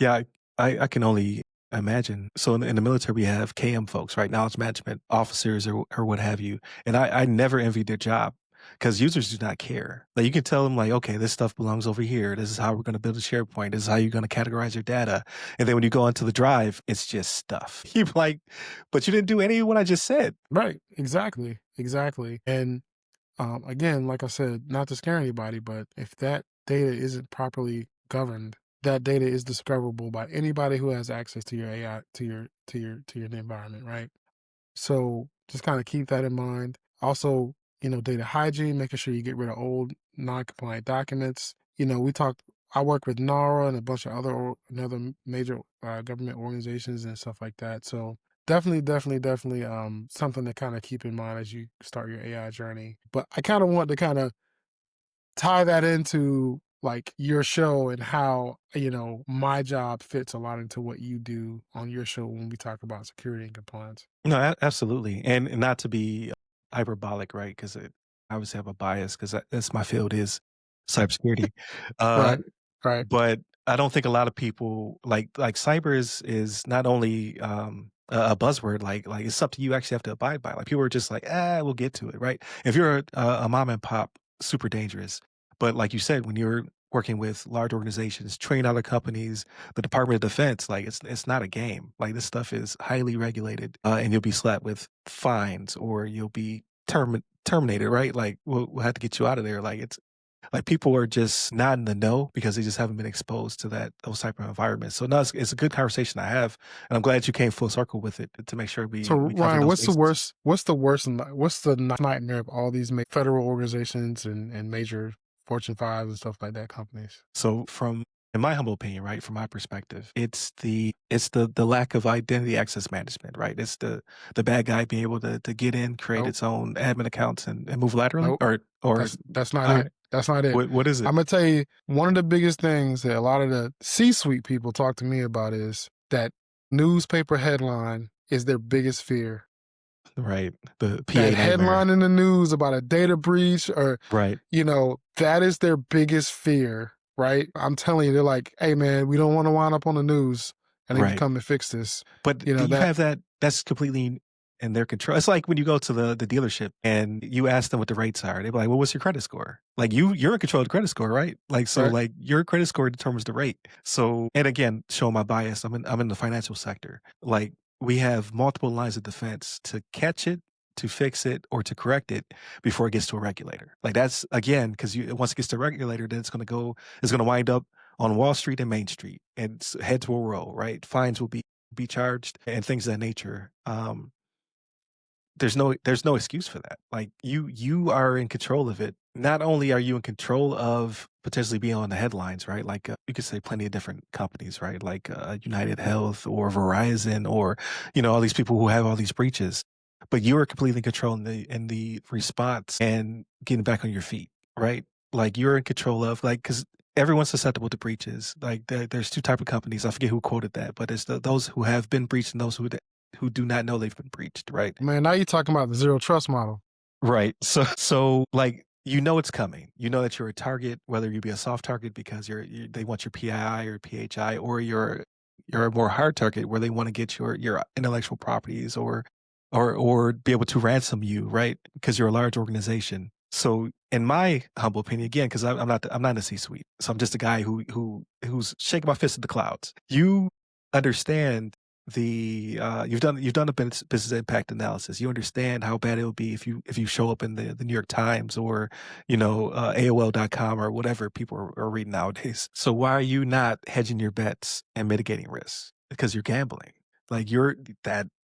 Yeah, I can only imagine. So in the military, we have KM folks, right? Knowledge management officers or what have you. And I never envied their job because users do not care. Like you can tell them like, okay, this stuff belongs over here. This is how we're going to build a SharePoint. This is how you're going to categorize your data. And then when you go onto the drive, it's just stuff. You're like, but you didn't do any of what I just said. Right. Exactly. Exactly. And again, like I said, not to scare anybody, but if that data isn't properly governed, that data is discoverable by anybody who has access to your AI, to your environment, right? So just kind of keep that in mind. Also, data hygiene, making sure you get rid of old non-compliant documents. We talked. I work with NARA and a bunch of other major government organizations and stuff like that. So definitely, something to kind of keep in mind as you start your AI journey. But I kind of want to kind of tie that into like your show and how my job fits a lot into what you do on your show when we talk about security and compliance. No, absolutely. And not to be hyperbolic, right? Because I obviously have a bias because that's my field is cybersecurity. Uh, Right, right, But I don't think a lot of people like cyber is not only, a buzzword, like, it's something you actually have to abide by. Like, people are just like, "Ah, we'll get to it," right? If you're a mom and pop, super dangerous. But like you said, when you're working with large organizations, trillion-dollar companies, the Department of Defense, like, it's not a game. Like, this stuff is highly regulated, and you'll be slapped with fines or you'll be terminated, right? Like, we'll have to get you out of there. Like, it's like, people are just not in the know because they just haven't been exposed to those type of environments. So, no, it's a good conversation I have, and I'm glad you came full circle with it to make sure So we cover Ryan, those what's the bases. worst? What's the worst? What's the nightmare of all these federal organizations and major Fortune fives and stuff like that companies? So, in my humble opinion, right, from my perspective, it's the lack of identity access management, right? It's the bad guy being able to get in, create Nope, its own admin accounts and move laterally, nope. or That's not it. alright, That's not it. what is it? I'm gonna tell you one of the biggest things that a lot of the C-suite people talk to me about is that newspaper headline is their biggest fear. Right, the That PA nightmare. headline in the news about a data breach or, Right, that is their biggest fear, right? I'm telling you, they're like, "Hey, man, we don't wanna wind up on the news. I need to right. come and fix this." But You do know, you that have that's completely in their control? It's like when you go to the dealership and you ask them what the rates are. They be like, "Well, what's your credit score?" Like, you're in control of the credit score, right? Like, so, right? like, your credit score determines the rate. So and again, showing my bias, I'm in the financial sector. Like, we have multiple lines of defense to catch it, to fix it, or to correct it before it gets to a regulator. Like, that's again, 'cause once it gets to a regulator, then it's gonna wind up on Wall Street and Main Street, and heads will roll, right? Fines will be charged and things of that nature. There's no excuse for that. Like, you are in control of it. Not only are you in control of potentially being on the headlines, right? Like, you could say plenty of different companies, right? Like, United Health or Verizon or, all these people who have all these breaches, but you are completely in control in the response and getting back on your feet, right? Like, you're in control of, like, because everyone's susceptible to breaches. Like, there's 2 type of companies. I forget who quoted that, but it's those who have been breached and those who do not know they've been breached, right? Man, now you're talking about the zero trust model. Right. So, like, it's coming. You know that you're a target, whether you be a soft target because they want your PII or PHI, or you're a more hard target where they want to get your intellectual properties or be able to ransom you, right? Because you're a large organization. So, in my humble opinion, again, because I'm not in the C-suite, so I'm just a guy who's shaking my fist at the clouds. You understand you've done a business impact analysis. You understand how bad it would be if you show up in the New York Times or AOL.com or whatever people are reading nowadays. So why are you not hedging your bets and mitigating risks? Because you're gambling. Like,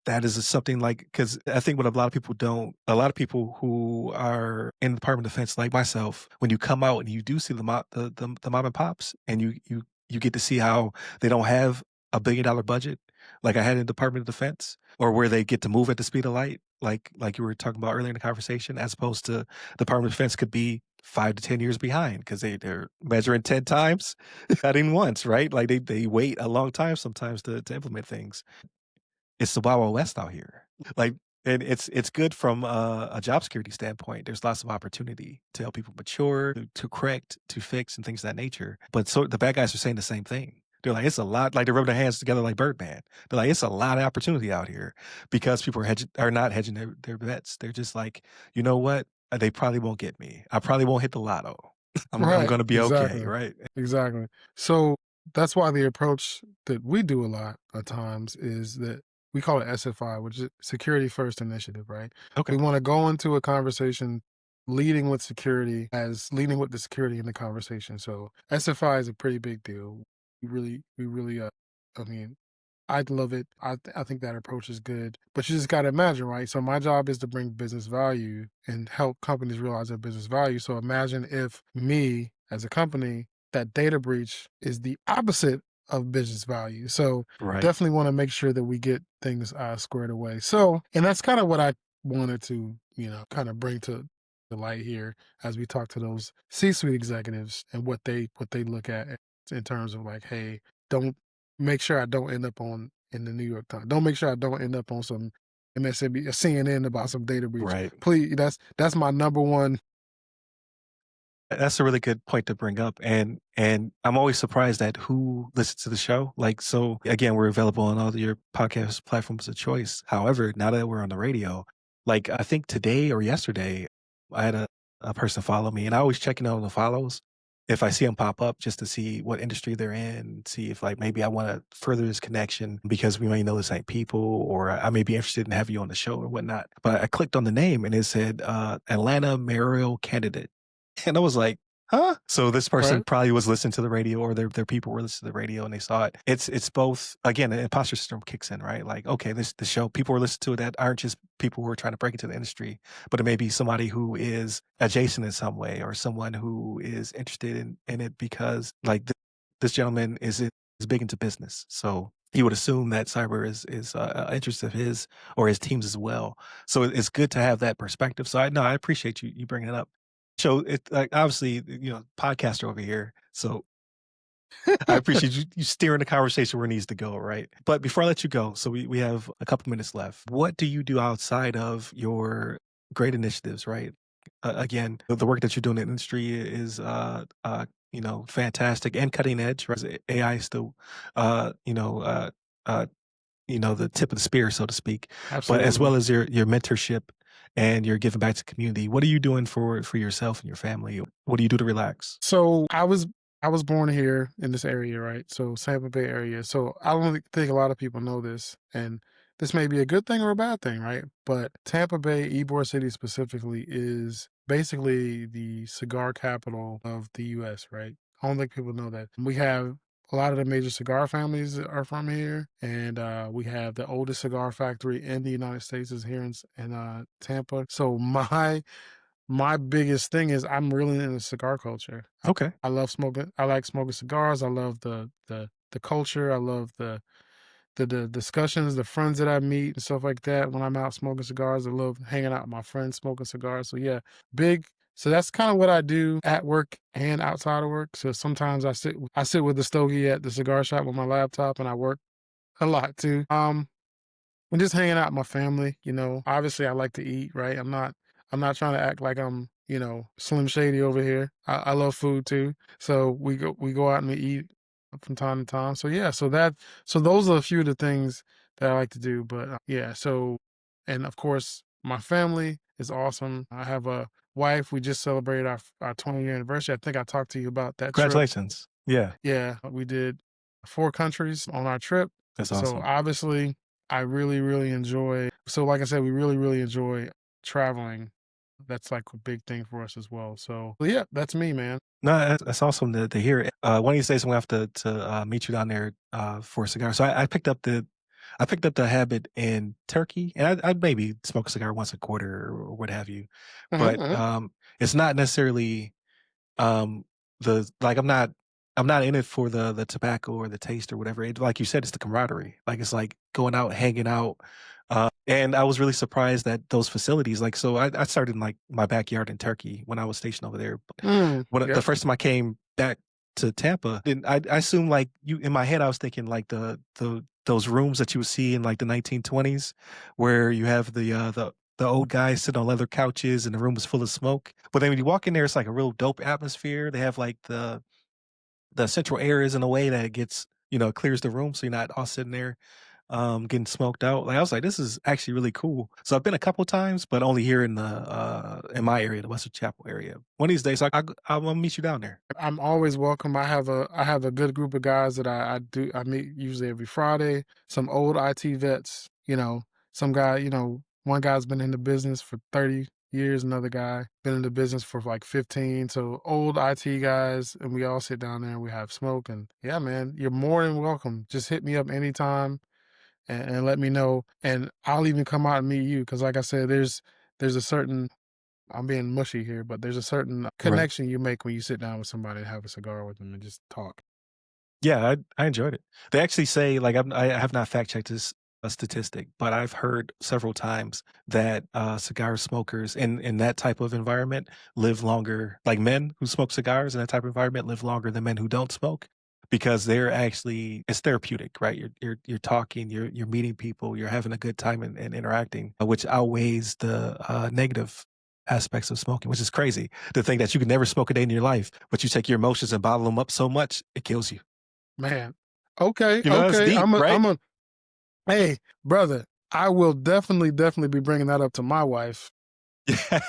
that is something, like, because I think what a lot of people who are in the Department of Defense, like myself, when you come out and you do see the mom and pops, and you get to see how they don't have $1 billion budget like I had in the Department of Defense, or where they get to move at the speed of light, like you were talking about earlier in the conversation, as opposed to Department of Defense could be 5 to 10 years behind because they're measuring 10 times, not even once, right? Like, they wait a long time sometimes to implement things. It's the Wild Wild West out here. Like, And it's good from a job security standpoint. There's lots of opportunity to help people mature, to correct, to fix, and things of that nature. But so the bad guys are saying the same thing. They're like, it's a lot, like they're rubbing their hands together like Birdman. They're like, it's a lot of opportunity out here because people are not hedging their bets. They're just like, you know what? They probably won't get me. I probably won't hit the lotto. I'm Right, gonna be okay, exactly, right? exactly. So, that's why the approach that we do a lot of times is that we call it SFI, which is Security First Initiative, right? Okay. We wanna go into a conversation leading with security as leading with the security in the conversation, so SFI is a pretty big deal. We really, I mean, I love it. I think that approach is good, but you just gotta imagine, right? So my job is to bring business value and help companies realize their business value. So imagine if me as a company, that data breach is the opposite of business value. So Right. definitely want to make sure that we get things squared away. So, and that's kind of what I wanted to, kind of bring to the light here as we talk to those C-suite executives and what they look at in terms of like, hey, don't make sure I don't end up on in the New York Times. Don't make sure I don't end up on some MSNBC, CNN about some data breach. Right. Please, that's my number one. That's a really good point to bring up, and I'm always surprised at who listens to the show. Like, so again, we're available on all your podcast platforms of choice. However, now that we're on the radio, like I think today or yesterday, I had a person follow me, and I always check in on the follows if I see them pop up just to see what industry they're in, see if like maybe I want to further this connection because we may know the same people, or I may be interested in having you on the show or whatnot. But I clicked on the name and it said Atlanta mayoral candidate. And I was like, "Huh?" So this person Right? probably was listening to the radio or their people were listening to the radio and they saw it. It's both again, the imposter syndrome kicks in, right? Like, okay, this the show, people were listening to it that aren't just people who are trying to break into the industry, but it may be somebody who is adjacent in some way or someone who is interested in it because like this gentleman is big into business. So he would assume that cyber is interest of his or his teams as well. So it's good to have that perspective. So I appreciate you bringing it up. So it like obviously, podcaster over here. So I appreciate you steering the conversation where it needs to go, right? But before I let you go, so we have a couple minutes left. What do you do outside of your great initiatives, right? Again, the work that you're doing in the industry is fantastic and cutting edge, right? AI is still uh, you know, uh uh the tip of the spear, so to speak. But as Absolutely. well as your mentorship and your giving back to the community, what are you doing for yourself and your family? What do you do to relax? So I was born here in this area, right? So Tampa Bay area. So I don't think a lot of people know this, and this may be a good thing or a bad thing, right? But Tampa Bay, Ybor City specifically, is basically the cigar capital of the U.S., right? I don't think people know that. We have a lot of the major cigar families that are from here, and we have the oldest cigar factory in the United States is here in Tampa. So my biggest thing is I'm really into cigar culture. Okay. I love smoking. I like smoking cigars. I love the culture. I love the discussions, the friends that I meet and stuff like that when I'm out smoking cigars. I love hanging out with my friends smoking cigars. So yeah, big. So that's kind of what I do at work and outside of work. So sometimes I sit with the stogie at the cigar shop with my laptop and I work a lot too. And just hanging out with my family, obviously I like to eat, right? I'm not trying to act like I'm, Slim Shady over here. I love food too. So we go out and we eat from time to time. So yeah, so those are a few of the things that I like to do. But yeah, so and of course my family is awesome. I have a wife. We just celebrated our 20-year anniversary. I think I talked to you about that trip. Congratulations. Yeah, Yeah, we did 4 countries on our trip. that's So, awesome. obviously, I really, really enjoy so like I said, we really, really enjoy traveling. That's, like, a big thing for us as well. So, yeah, that's me, man. No, that's awesome to hear. One of these days I'm gonna have to meet you down there for a cigar. So I picked up the habit in Turkey, and I'd maybe smoke a cigar once a quarter or what have you. Mhm, But mhm. it's not necessarily Um, the like, I'm not in it for the tobacco or the taste or whatever. It like you said, it's the camaraderie. Like, it's like going out, hanging out. And I was really surprised that those facilities, like, so I started in like my backyard in Turkey when I was stationed over there. But Mm, when the yep. first time I came back to Tampa, and I assume like you in my head I was thinking like the those rooms that you would see in like the 1920s where you have the old guys sitting on leather couches and the room is full of smoke. But then when you walk in there, it's like a real dope atmosphere. They have like the central air is in a way that it gets, clears the room so you're not all sitting there getting smoked out. Like I was like, this is actually really cool. So I've been a couple times, but only here in my area, the Western Chapel area. One of these days, I'm gonna meet you down there. I'm always welcome. I have a good group of guys that I meet usually every Friday. Some old IT vets, some guy, one guy's been in the business for 30 years, another guy been in the business for like 15. So old IT guys, and we all sit down there and we have smoke. And yeah, man, you're more than welcome. Just hit me up anytime and let me know. And I'll even come out and meet you because, like I said, there's a certain I'm being mushy here, but there's a certain Right. connection you make when you sit down with somebody and have a cigar with them and just talk. Yeah, I enjoyed it. They actually say, like, I have not fact checked this statistic, but I've heard several times that cigar smokers in that type of environment live longer. Like men who smoke cigars in that type of environment live longer than men who don't smoke because they're actually it's therapeutic, right? You're talking, you're meeting people, you're having a good time and interacting, which outweighs the negative aspects of smoking, which is crazy to think that you can never smoke a day in your life, but you take your emotions and bottle them up so much it kills you. Man. Okay, That's okay. deep, right? Hey, brother, I will definitely be bringing that up to my wife Yeah,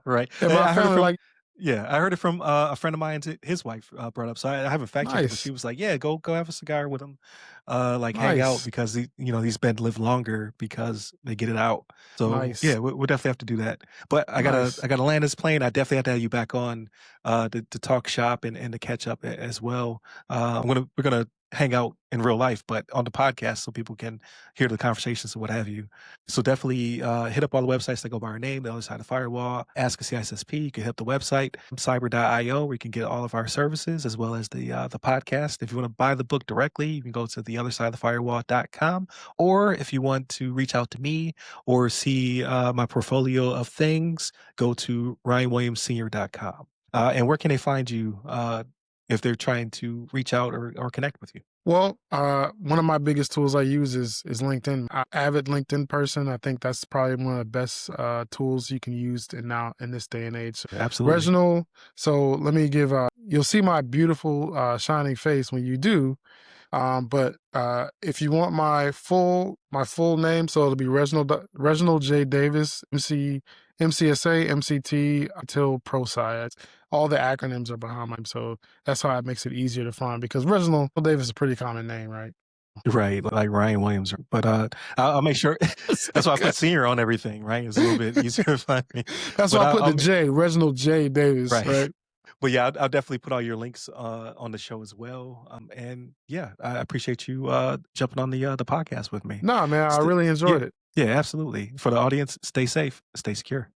right. and my I heard it family. from Like, yeah, I heard it from, a friend of mine, his wife, brought up, so I haven't fact checked it, but she nice, was like, "Yeah, go have a cigar with him, like, hang out nice, because these men live longer because they get it out." So, nice, yeah, we'll definitely have to do that. But nice. I gotta land this plane. I definitely have to have you back on, to talk shop and to catch up as well. We're gonna hang out in real life, but on the podcast so people can hear the conversations and what have you. So definitely hit up all the websites that go by our name, The Other Side of the Firewall, Ask a CISSP. You can hit the website, cyber.io, where you can get all of our services as well as the podcast. If you want to buy the book directly, you can go to theothersideofthefirewall.com. Or if you want to reach out to me or see my portfolio of things, go to ryanwilliamssenior.com. And where can they find you if they're trying to reach out or connect with you? Well, one of my biggest tools I use is LinkedIn. Avid LinkedIn person. I think that's probably one of the best tools you can use in this day and age. Absolutely. Reginald. So let me give. You'll see my beautiful shining face when you do. But if you want my full name, so it'll be Reginald J Davis, MCSA, MCT until ProSci. All the acronyms are behind my name, so that's how it makes it easier to find because Reginald Davis is a pretty common name, right? Right, like Ryan Williams, but, I'll make sure It's that's why I okay. put senior on everything, right? It's a little bit easier to find me, That's but why I put I'll the ma J, Reginald J Davis, right. right? But, yeah, I'll definitely put all your links, on the show as well, and, yeah, I appreciate you, jumping on the podcast with me. Nah, man, I St really Yeah, enjoyed it. yeah, absolutely. For the audience, stay safe, stay secure.